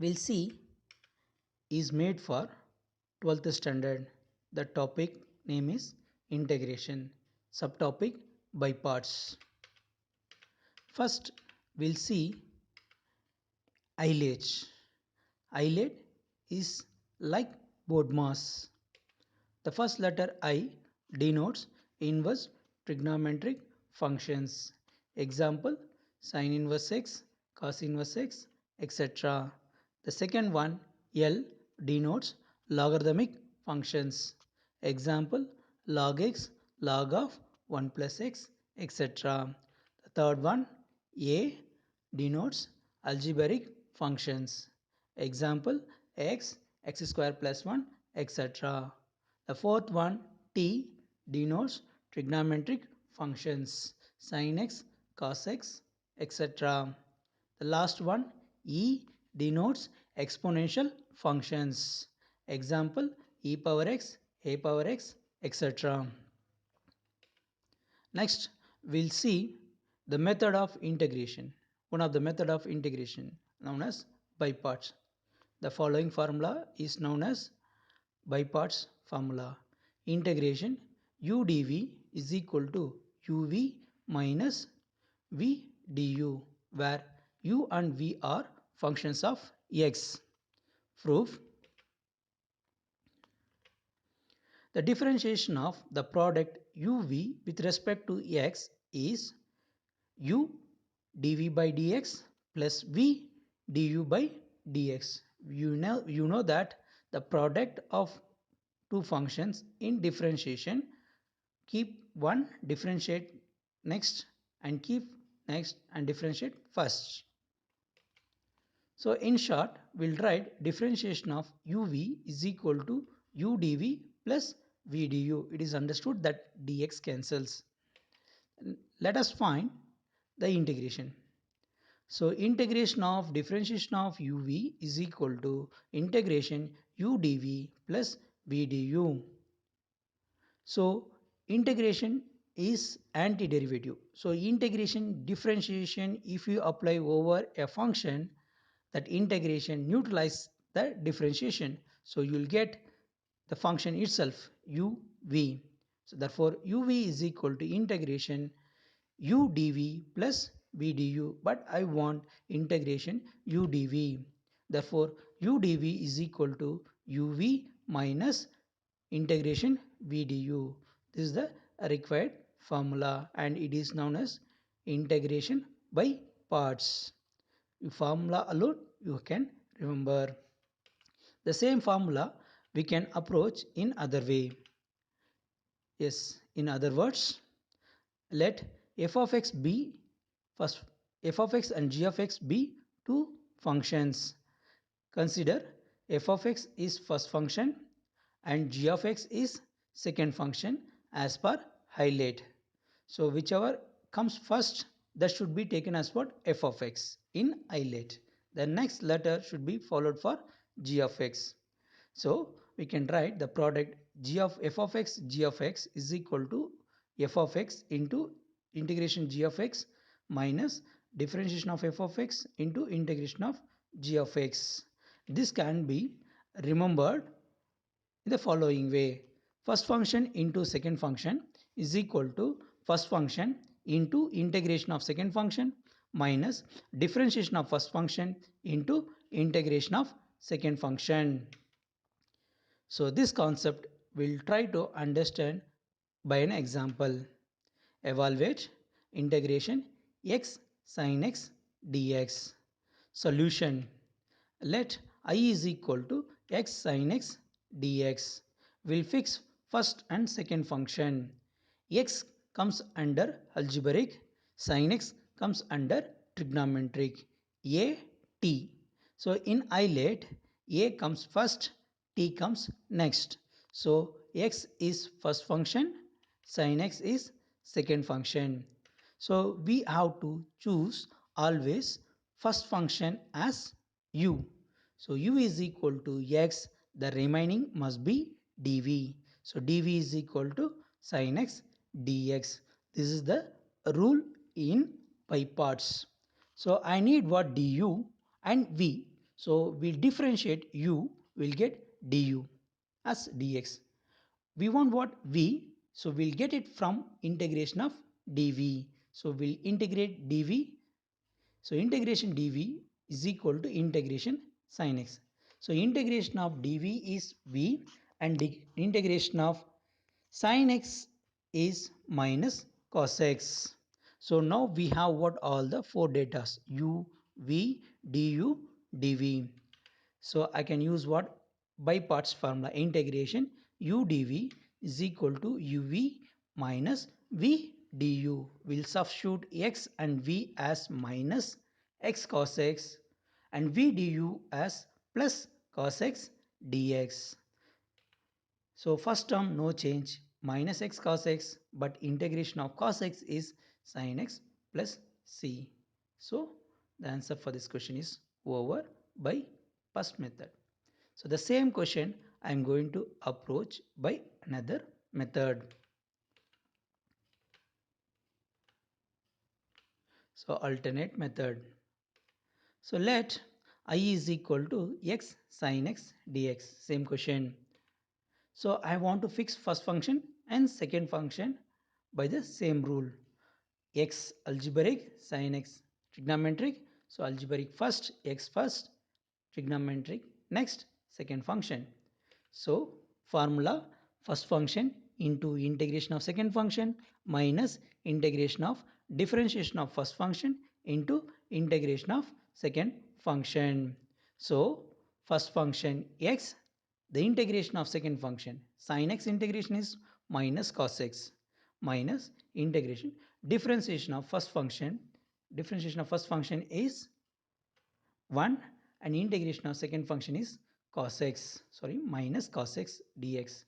we'll see is made for 12th standard. The topic name is integration. Subtopic by parts. First, we'll see eyelid. Eyelid is like board mass. The first letter I denotes inverse trigonometric functions. Example, sin inverse x, cos inverse x, etc. The second one, L, denotes logarithmic functions. Example, log x, log of 1 plus x, etc. The third one, A, denotes algebraic functions. Example, x, x square plus 1, etc. The fourth one, T, denotes trigonometric functions, sin x, cos x, etc. The last one, E, denotes exponential functions. Example, e power x, a power x, etc. Next, we'll see the method of integration. One of the method of integration known as by parts. The following formula is known as by parts formula. Integration u dv is equal to uv minus v du, where u and v are functions of x. Proof: the differentiation of the product uv with respect to x is u dv by dx plus v du by dx. You know that the product of two functions in differentiation, keep one differentiate next and keep next and differentiate first. So in short, we'll write differentiation of uv is equal to u dv plus v du. It is understood that dx cancels. Let us find the integration. So integration of differentiation of uv is equal to integration u dv plus v du. So integration is antiderivative. So integration differentiation, if you apply over a function, that integration neutralizes the differentiation. So you will get the function itself uv. So therefore uv is equal to integration u dv plus v du, but I want integration u dv. Therefore u dv is equal to uv minus integration v du. This is the required formula and it is known as integration by parts. Formula alone you can remember. The same formula we can approach in other way. Yes, in other words, let f of x be first, f of x and g of x be two functions. Consider f of x is first function and g of x is second function as per highlight. So whichever comes first, that should be taken as what? F of x in highlight. The next letter should be followed for g of x. So we can write the product g of f of x g of x is equal to f of x into integration g of x minus differentiation of f of x into integration of g of x. This can be remembered in the following way. First function into second function is equal to first function into integration of second function minus differentiation of first function into integration of second function. So this concept we'll try to understand by an example. Evaluate integration x sin x dx. Solution: let I is equal to x sin x dx. We'll fix first and second function. X comes under algebraic, sin x comes under trigonometric. A, t. So in isolate, A comes first, t comes next. So x is first function, sin x is second function. So we have to choose always first function as u. So u is equal to x, the remaining must be dv. So dv is equal to sin x dx. This is the rule in by parts. So I need what du and v. So we'll differentiate u, we'll get du as dx. We want what? V. So we'll get it from integration of dv. So we'll integrate dv. So integration dv is equal to integration sin x. So integration of dv is v and integration of sin x is minus cos x. So now we have what all the four datas u, v, du, dv. So I can use what? By parts formula, integration u dv is equal to uv minus v du. We'll substitute x and v as minus x cos x and v du as plus cos x dx. So first term no change, minus x cos x, but integration of cos x is sin x plus c. So the answer for this question is over by first method. So the same question I am going to approach by another method. So alternate method. So let I is equal to x sin x dx. Same question. So I want to fix first function and second function by the same rule. X algebraic, sin x trigonometric. So algebraic first, x first, trigonometric next, second function. So formula first function into integration of second function minus integration of differentiation of first function into integration of second function. So first function x, the integration of second function sin x integration is minus cos x minus integration differentiation of first function is 1 and integration of second function is cos x, minus cos x dx.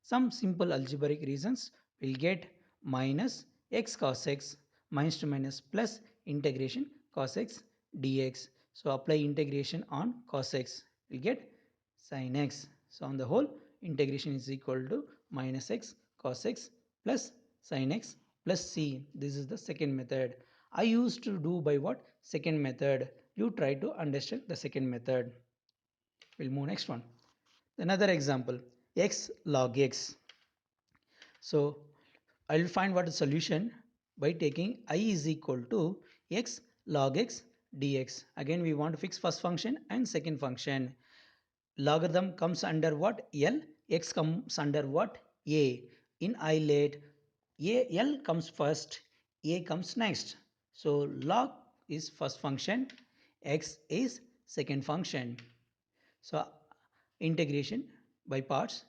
Some simple algebraic reasons will get minus x cos x minus to minus plus integration cos x dx. So apply integration on cos x, we get sin x. So on the whole integration is equal to minus x cos x plus sin x plus c. This is the second method. I used to do by what? Second method. You try to understand the second method. We'll move next one. Another example, x log x. So I will find what the solution by taking I is equal to x log x dx. Again we want to fix first function and second function. Logarithm comes under what? L. X comes under what? A. In I let L comes first, A comes next. So log is first function, x is second function. So integration by parts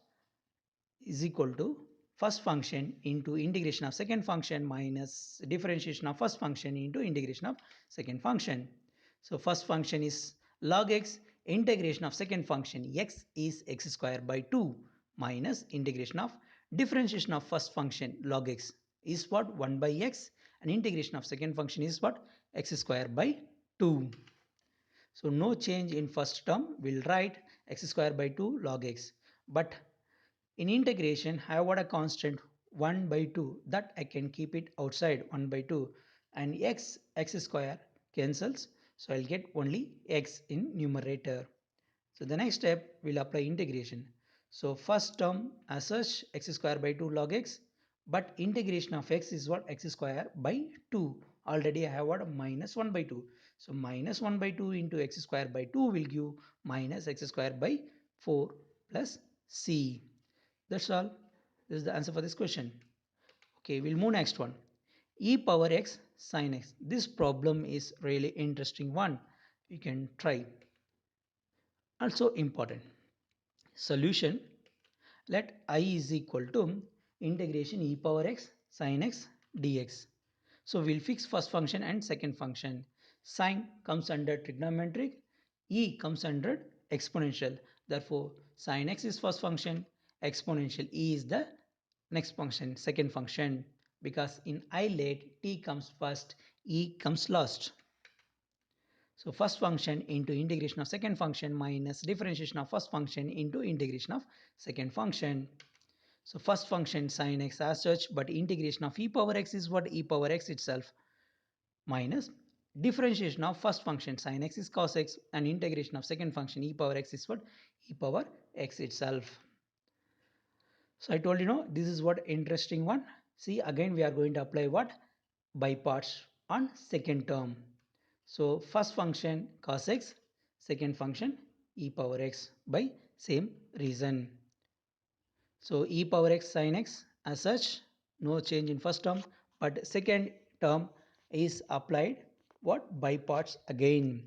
is equal to first function into integration of second function minus differentiation of first function into integration of second function. So first function is log x, integration of second function x is x square by 2 minus integration of differentiation of first function log x is what? 1 by x and integration of second function is what? X square by 2. So no change in first term, we'll write x square by 2 log x. But in integration, I have got a constant 1 by 2 that I can keep it outside 1 by 2 and x square cancels. So I'll get only x in numerator. So the next step we'll apply integration. So first term as such x square by 2 log x, but integration of x is what? X square by 2. Already I have what? Minus 1 by 2. So minus 1 by 2 into x square by 2 will give minus x square by 4 plus c. That's all. This is the answer for this question. Okay, we'll move next one. E power x sin x. This problem is really interesting one. You can try. Also important. Solution. Let I is equal to integration e power x sin x dx. So we'll fix first function and second function. Sin comes under trigonometric, e comes under exponential. Therefore, sin x is first function, exponential e is the next function, second function. Because in I let t comes first, e comes last. So first function into integration of second function minus differentiation of first function into integration of second function. So first function sin x as such, but integration of e power x is what? E power x itself minus differentiation of first function sin x is cos x and integration of second function e power x is what? E power x itself. So I told you know this is what interesting one. See again we are going to apply what? By parts on second term. So first function cos x, second function e power x by same reason. So e power x sin x as such no change in first term, but second term is applied what? By parts again.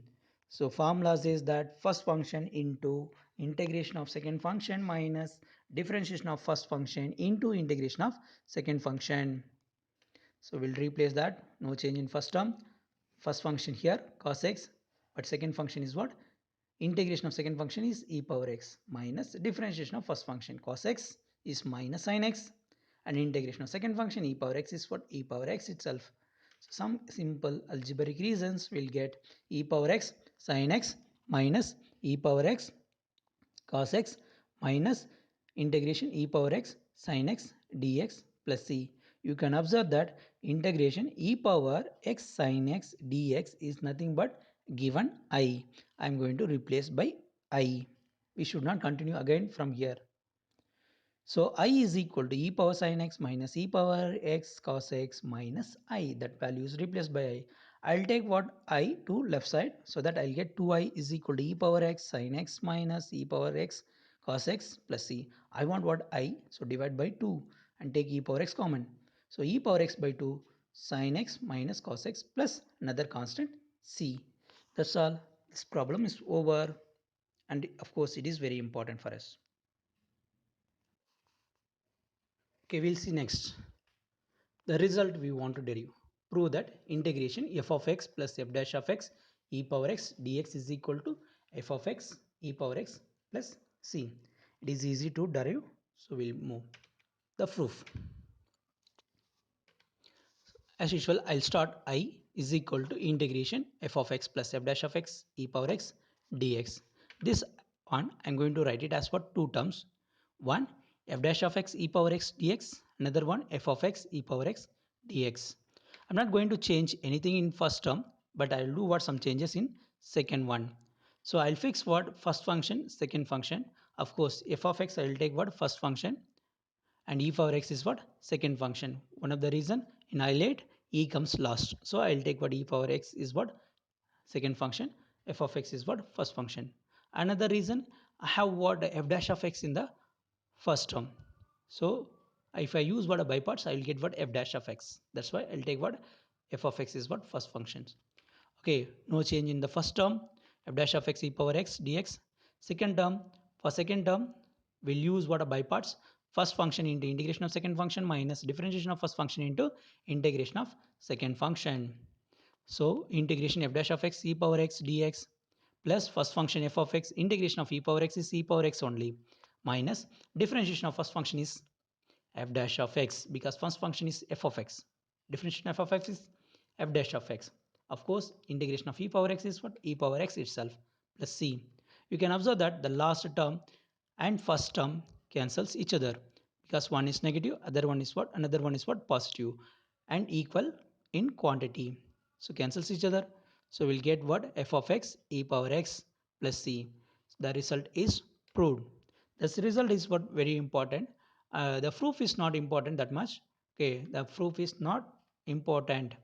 So formula says that first function into integration of second function minus differentiation of first function into integration of second function. So we'll replace that, no change in first term. First function here cos x, but second function is what? Integration of second function is e power x minus differentiation of first function cos x is minus sin x, and integration of second function e power x is what? E power x itself. So some simple algebraic reasons will get e power x sin x minus e power x cos x minus integration e power x sin x dx plus c. You can observe that integration e power x sin x dx is nothing but given I. I am going to replace by I. We should not continue again from here. So I is equal to e power sin x minus e power x cos x minus I. That value is replaced by I. I'll take what? I to left side, so that I'll get 2i is equal to e power x sin x minus e power x cos x plus c. I want what? I. So divide by 2 and take e power x common. So e power x by 2 sin x minus cos x plus another constant c. That's all. This problem is over, and of course it is very important for us. Okay, we'll see next. The result we want to derive. Prove that integration f of x plus f dash of x e power x dx is equal to f of x e power x plus c. It is easy to derive, so we'll move. The proof. As usual, I'll start I is equal to integration f of x plus f dash of x e power x dx. This one I'm going to write it as for two terms. One f dash of x e power x dx, another one f of x e power x dx. I'm not going to change anything in first term, but I'll do what some changes in second one. So I'll fix what? First function, second function. Of course, f of x I'll take what? First function, and e power x is what? Second function. One of the reason in isolate e comes last, so I'll take what? E power x is what? Second function. F of x is what? First function. Another reason, I have what? F dash of x in the first term, so if I use what? By parts, I will get what? F dash of x. That's why I'll take what? F of x is what? First functions. Okay, no change in the first term, f dash of x e power x dx. Second term, for second term we'll use what? By parts. First function into integration of second function minus differentiation of first function into integration of second function. So integration f dash of x e power x dx plus first function f of x integration of e power x is e power x only, minus differentiation of first function is f dash of x, because first function is f of x. Differentiation of f of x is f dash of x. Of course, integration of e power x is what? E power x itself plus c. You can observe that the last term and first term cancels each other, because one is negative, other one is what? Another one is what? Positive, and equal in quantity. So cancels each other. So we'll get what? F of x e power x plus c. The result is proved. This result is what? Very important. The proof is not important that much. Okay, the proof is not important,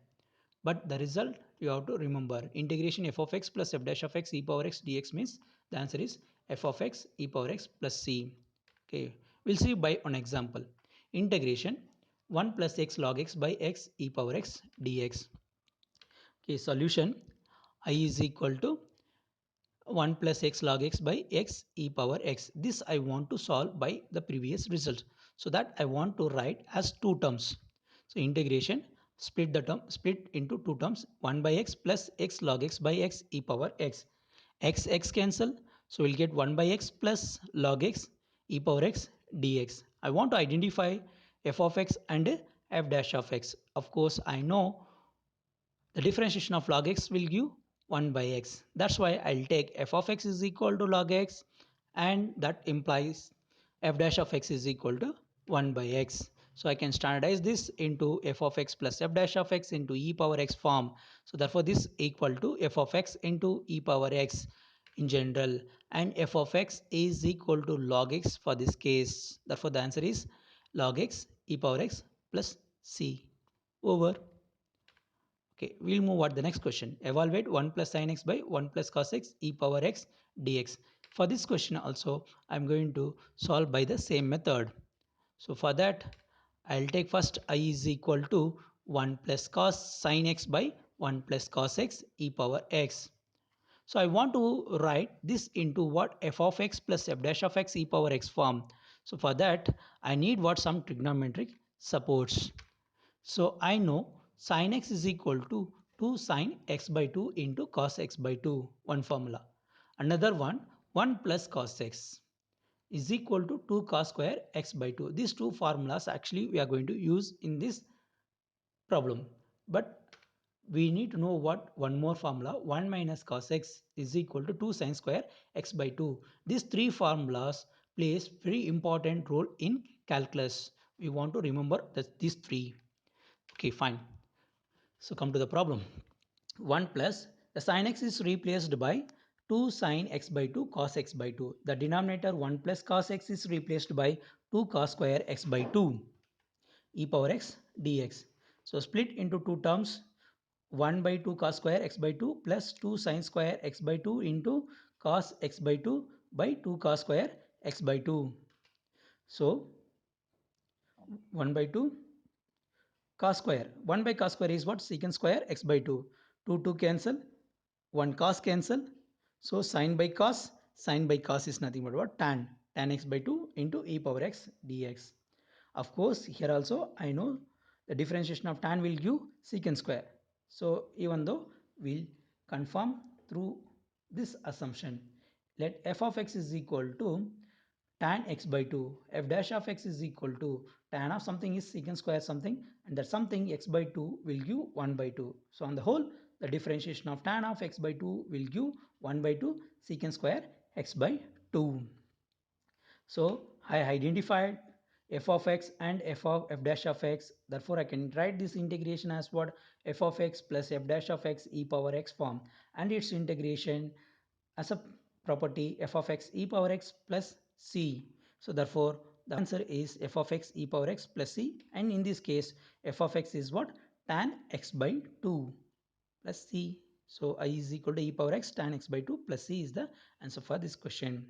but the result you have to remember. Integration f of x plus f dash of x e power x dx means the answer is f of x e power x plus c. Okay, we'll see by an example. Integration 1 plus x log x by x e power x dx. Okay, solution I is equal to 1 plus x log x by x e power x. This I want to solve by the previous result, so that I want to write as two terms. So integration, split the term, split into two terms, 1 by x plus x log x by x e power x. X cancel, so we'll get 1 by x plus log x e power x dx. I want to identify f of x and f dash of x. Of course, I know the differentiation of log x will give 1 by x. That's why I'll take f of x is equal to log x, and that implies f dash of x is equal to 1 by x. So I can standardize this into f of x plus f dash of x into e power x form. So therefore this equal to f of x into e power x in general, and f of x is equal to log x for this case. Therefore the answer is log x e power x plus c. Over. Okay, we'll move on to the next question. Evaluate 1 plus sin x by 1 plus cos x e power x dx. For this question also, I'm going to solve by the same method. So for that, I'll take first I is equal to 1 plus cos sin x by 1 plus cos x e power x. So I want to write this into what f of x plus f dash of x e power x form. So for that, I need what some trigonometric supports. So I know sin x is equal to 2 sin x by 2 into cos x by 2, one formula. Another one, 1 plus cos x is equal to 2 cos square x by 2. These two formulas actually we are going to use in this problem. But we need to know what one more formula, 1 minus cos x is equal to 2 sin square x by 2. These three formulas plays very important role in calculus. We want to remember that these three. Okay, fine. So come to the problem. 1 plus the sin x is replaced by 2 sin x by 2 cos x by 2. The denominator 1 plus cos x is replaced by 2 cos square x by 2 e power x dx. So split into two terms, 1 by 2 cos square x by 2 plus 2 sin square x by 2 into cos x by 2 by 2 cos square x by 2. So 1 by 2 cos square. 1 by cos square is what? Secant square x by 2. 2 cancel. 1 cos cancel. So sin by cos is nothing but what? Tan x by 2 into e power x dx. Of course, here also I know the differentiation of tan will give secant square. So even though we'll confirm through this assumption, let f of x is equal to tan x by 2, f dash of x is equal to tan of something is secant square something, and that something x by 2 will give 1 by 2. So on the whole, the differentiation of tan of x by 2 will give 1 by 2 secant square x by 2. So I identified f of x and f of f dash of x. Therefore, I can write this integration as what? F of x plus f dash of x e power x form, and its integration as a property f of x e power x plus c. So therefore, the answer is f of x e power x plus c, and in this case, f of x is what? Tan x by 2 plus c. So I is equal to e power x tan x by 2 plus c is the answer for this question.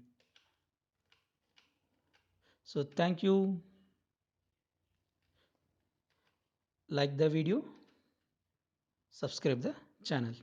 So thank you. Like the video, subscribe the channel.